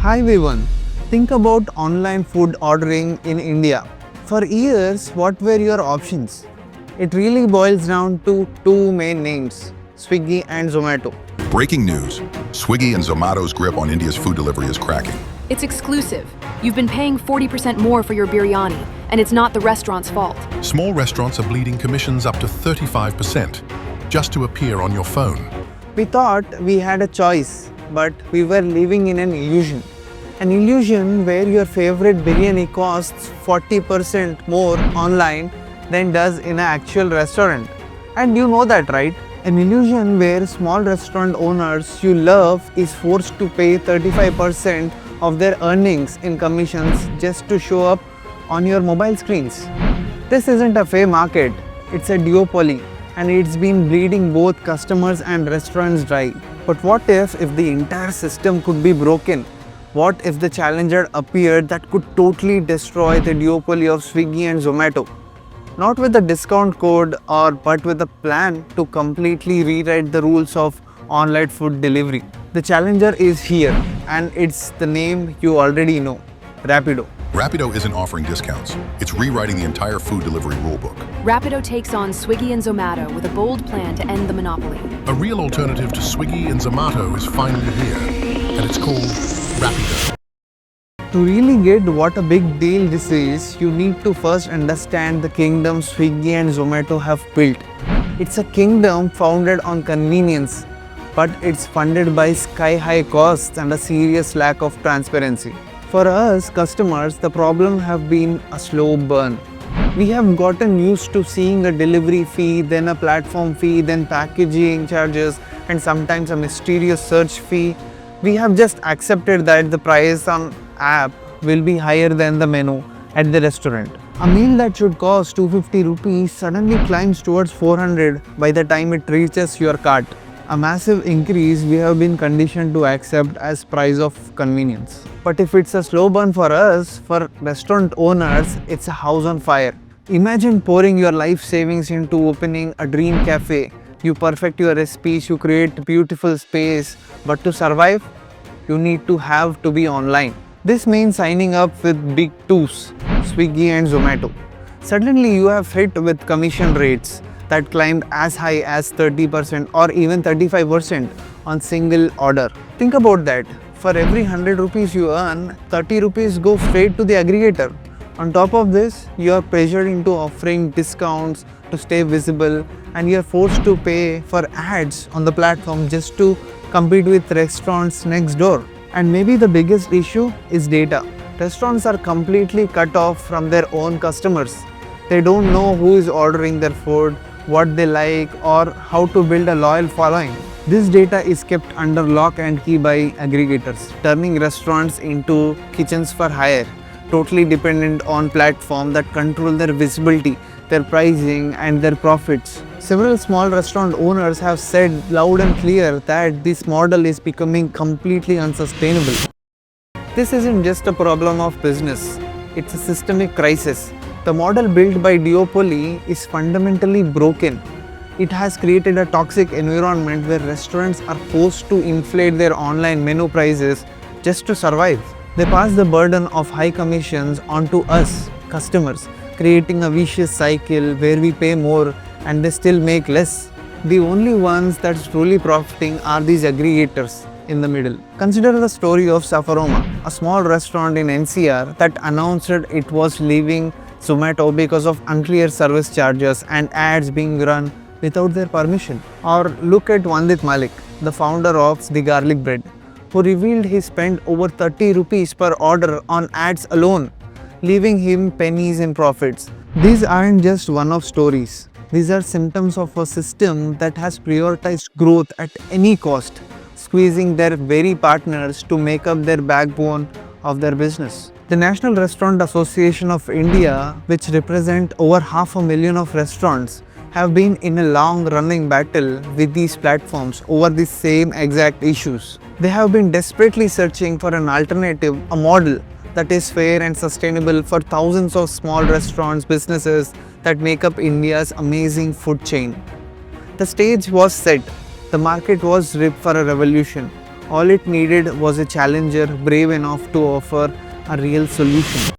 Hi everyone, think about online food ordering in India. For years, what were your options? It really boils down to two main names, Swiggy and Zomato. Breaking news. Swiggy and Zomato's grip on India's food delivery is cracking. It's exclusive. You've been paying 40% more for your biryani, and it's not the restaurant's fault. Small restaurants are bleeding commissions up to 35% just to appear on your phone. We thought we had a choice, but we were living in an illusion. An illusion where your favorite biryani costs 40% more online than does in an actual restaurant. And you know that, right? An illusion where small restaurant owners you love is forced to pay 35% of their earnings in commissions just to show up on your mobile screens. This isn't a fair market, it's a duopoly, and it's been bleeding both customers and restaurants dry. But what if the entire system could be broken? What if the challenger appeared that could totally destroy the duopoly of Swiggy and Zomato? Not with a discount code but with a plan to completely rewrite the rules of online food delivery. The challenger is here, and it's the name you already know, Rapido. Rapido isn't offering discounts. It's rewriting the entire food delivery rulebook. Rapido takes on Swiggy and Zomato with a bold plan to end the monopoly. A real alternative to Swiggy and Zomato is finally here, and it's called Rapido. To really get what a big deal this is, you need to first understand the kingdom Swiggy and Zomato have built. It's a kingdom founded on convenience, but it's funded by sky-high costs and a serious lack of transparency. For us customers, the problem have been a slow burn. We have gotten used to seeing a delivery fee, then a platform fee, then packaging charges, and sometimes a mysterious search fee. We have just accepted that the price on app will be higher than the menu at the restaurant. A meal that should cost 250 rupees suddenly climbs towards 400 by the time it reaches your cart. A massive increase we have been conditioned to accept as price of convenience. But if it's a slow burn for us, for restaurant owners, it's a house on fire. Imagine pouring your life savings into opening a dream cafe. You perfect your recipes, you create beautiful space, but to survive, you need to be online. This means signing up with big twos, Swiggy and Zomato. Suddenly you have hit with commission rates that climbed as high as 30% or even 35% on single order. Think about that. For every 100 rupees you earn, 30 rupees go straight to the aggregator. On top of this, you are pressured into offering discounts to stay visible, and you are forced to pay for ads on the platform just to compete with restaurants next door. And maybe the biggest issue is data. Restaurants are completely cut off from their own customers. They don't know who is ordering their food, what they like, or how to build a loyal following. This data is kept under lock and key by aggregators, turning restaurants into kitchens for hire, totally dependent on platforms that control their visibility, their pricing, and their profits. Several small restaurant owners have said loud and clear that this model is becoming completely unsustainable. This isn't just a problem of business, it's a systemic crisis. The model built by duopoly is fundamentally broken. It has created a toxic environment where restaurants are forced to inflate their online menu prices just to survive. They pass the burden of high commissions onto us, customers, creating a vicious cycle where we pay more and they still make less. The only ones that's truly profiting are these aggregators in the middle. Consider the story of Safaroma, a small restaurant in NCR that announced it was leaving Zomato because of unclear service charges and ads being run without their permission. Or look at Vandit Malik, the founder of the garlic bread, who revealed he spent over 30 rupees per order on ads alone, leaving him pennies in profits. These aren't just one-off stories. These are symptoms of a system that has prioritized growth at any cost, squeezing their very partners to make up their backbone of their business. The National Restaurant Association of India, which represent over 500,000 of restaurants, have been in a long-running battle with these platforms over the same exact issues. They have been desperately searching for an alternative, a model that is fair and sustainable for thousands of small restaurants, businesses that make up India's amazing food chain. The stage was set. The market was ripe for a revolution. All it needed was a challenger brave enough to offer a real solution.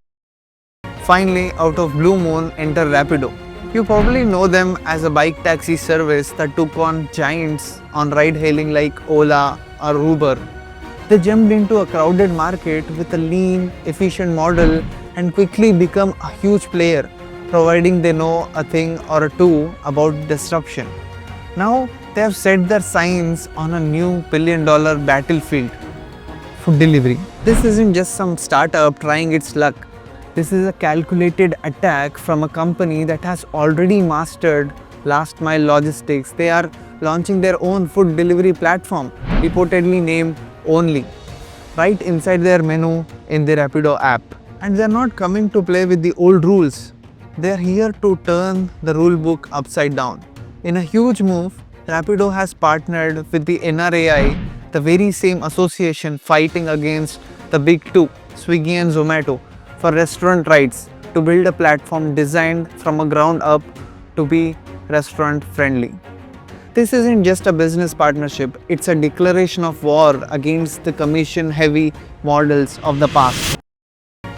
Finally, out of blue moon, enter Rapido. You probably know them as a bike taxi service that took on giants on ride hailing like Ola or Uber. They jumped into a crowded market with a lean, efficient model and quickly become a huge player, providing they know a thing or two about disruption. Now they have set their signs on a new billion-dollar battlefield: food delivery. This isn't just some startup trying its luck. This is a calculated attack from a company that has already mastered last mile logistics. They are launching their own food delivery platform, reportedly named Only, right inside their menu in the Rapido app. And they are not coming to play with the old rules. They are here to turn the rule book upside down. In a huge move, Rapido has partnered with the NRAI, the very same association fighting against the big two, Swiggy and Zomato, for restaurant rights, to build a platform designed from a ground up to be restaurant friendly. This isn't just a business partnership, it's a declaration of war against the commission heavy models of the past.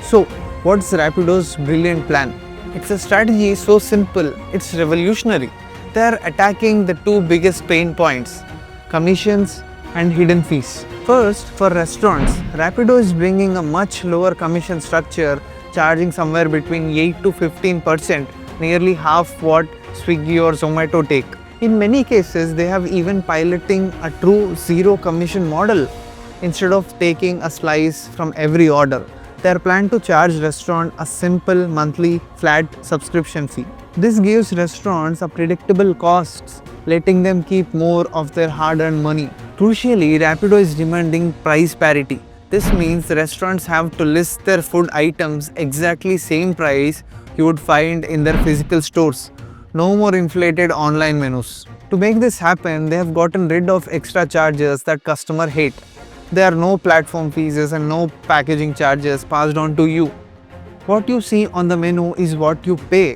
So, what's Rapido's brilliant plan? It's a strategy so simple, it's revolutionary. They are attacking the two biggest pain points: commissions and hidden fees. First, for restaurants, Rapido is bringing a much lower commission structure, charging somewhere between 8 to 15%, nearly half what Swiggy or Zomato take. In many cases, they have even piloting a true zero commission model. Instead of taking a slice from every order, they are planned to charge restaurants a simple monthly flat subscription fee. This gives restaurants a predictable costs, letting them keep more of their hard-earned money. Crucially, Rapido is demanding price parity. This means restaurants have to list their food items exactly same price you would find in their physical stores. No more inflated online menus. To make this happen, they have gotten rid of extra charges that customers hate. There are no platform fees and no packaging charges passed on to you. What you see on the menu is what you pay.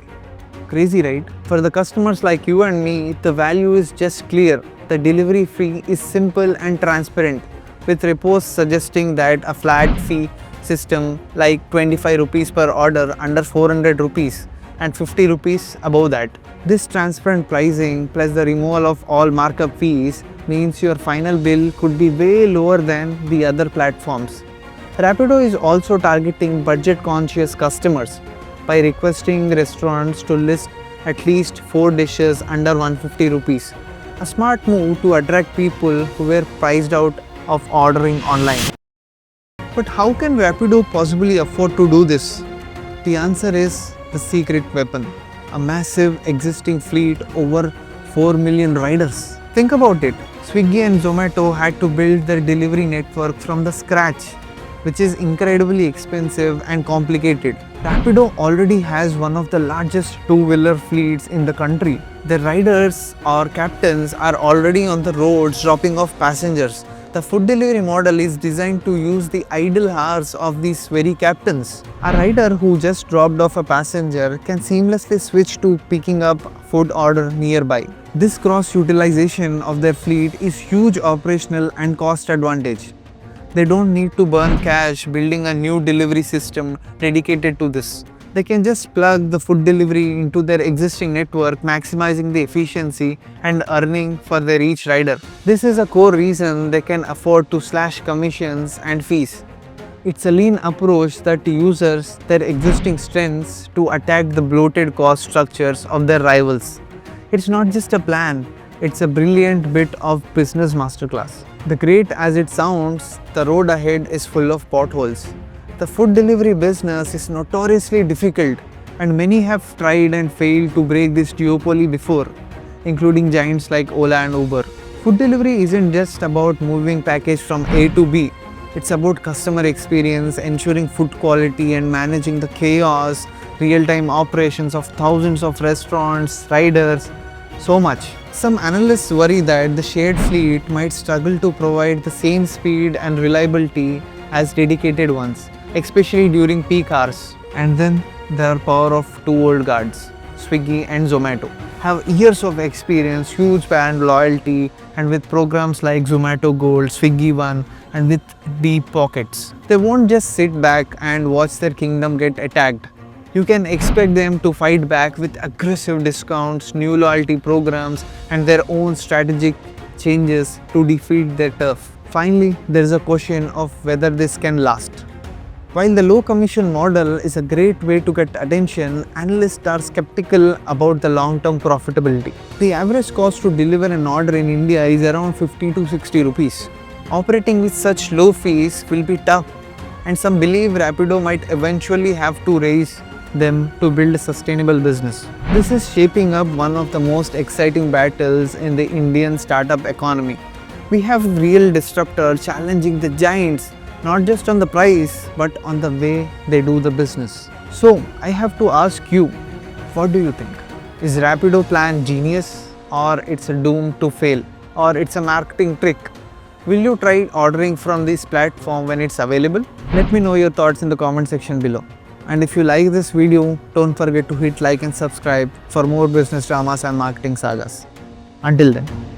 Crazy, right? For the customers like you and me, the value is just clear. The delivery fee is simple and transparent, with reports suggesting that a flat fee system like 25 rupees per order under 400 rupees and 50 rupees above that. This transparent pricing plus the removal of all markup fees means your final bill could be way lower than the other platforms. Rapido is also targeting budget-conscious customers by requesting restaurants to list at least 4 dishes under 150 rupees. A smart move to attract people who were priced out of ordering online. But how can Rapido possibly afford to do this? The answer is the secret weapon: a massive existing fleet, over 4 million riders. Think about it. Swiggy and Zomato had to build their delivery network from the scratch, which is incredibly expensive and complicated. Rapido already has one of the largest two-wheeler fleets in the country. The riders or captains are already on the roads dropping off passengers. The food delivery model is designed to use the idle hours of these very captains. A rider who just dropped off a passenger can seamlessly switch to picking up food order nearby. This cross-utilization of their fleet is huge operational and cost advantage. They don't need to burn cash building a new delivery system dedicated to this. They can just plug the food delivery into their existing network, maximizing the efficiency and earning for their each rider. This is a core reason they can afford to slash commissions and fees. It's a lean approach that uses their existing strengths to attack the bloated cost structures of their rivals. It's not just a plan, it's a brilliant bit of business masterclass. The great as it sounds, the road ahead is full of potholes. The food delivery business is notoriously difficult, and many have tried and failed to break this duopoly before, including giants like Ola and Uber. Food delivery isn't just about moving package from A to B. It's about customer experience, ensuring food quality, and managing the chaos, real-time operations of thousands of restaurants, riders, so much. Some analysts worry that the shared fleet might struggle to provide the same speed and reliability as dedicated ones, especially during peak hours. And then there are power of two old guards, Swiggy and Zomato. have years of experience, huge brand loyalty, and with programs like Zomato Gold, Swiggy One, and with deep pockets. They won't just sit back and watch their kingdom get attacked. You can expect them to fight back with aggressive discounts, new loyalty programs, and their own strategic changes to defeat their turf. Finally, there is a question of whether this can last. While the low commission model is a great way to get attention, analysts are skeptical about the long-term profitability. The average cost to deliver an order in India is around 50 to 60 rupees. Operating with such low fees will be tough, and some believe Rapido might eventually have to raise them to build a sustainable business. This is shaping up one of the most exciting battles in the Indian startup economy. We have real disruptors challenging the giants, not just on the price, but on the way they do the business. So, I have to ask you, what do you think? Is Rapido plan genius, or it's a doomed to fail, or it's a marketing trick? Will you try ordering from this platform when it's available? Let me know your thoughts in the comment section below. And if you like this video, don't forget to hit like and subscribe for more business dramas and marketing sagas. Until then.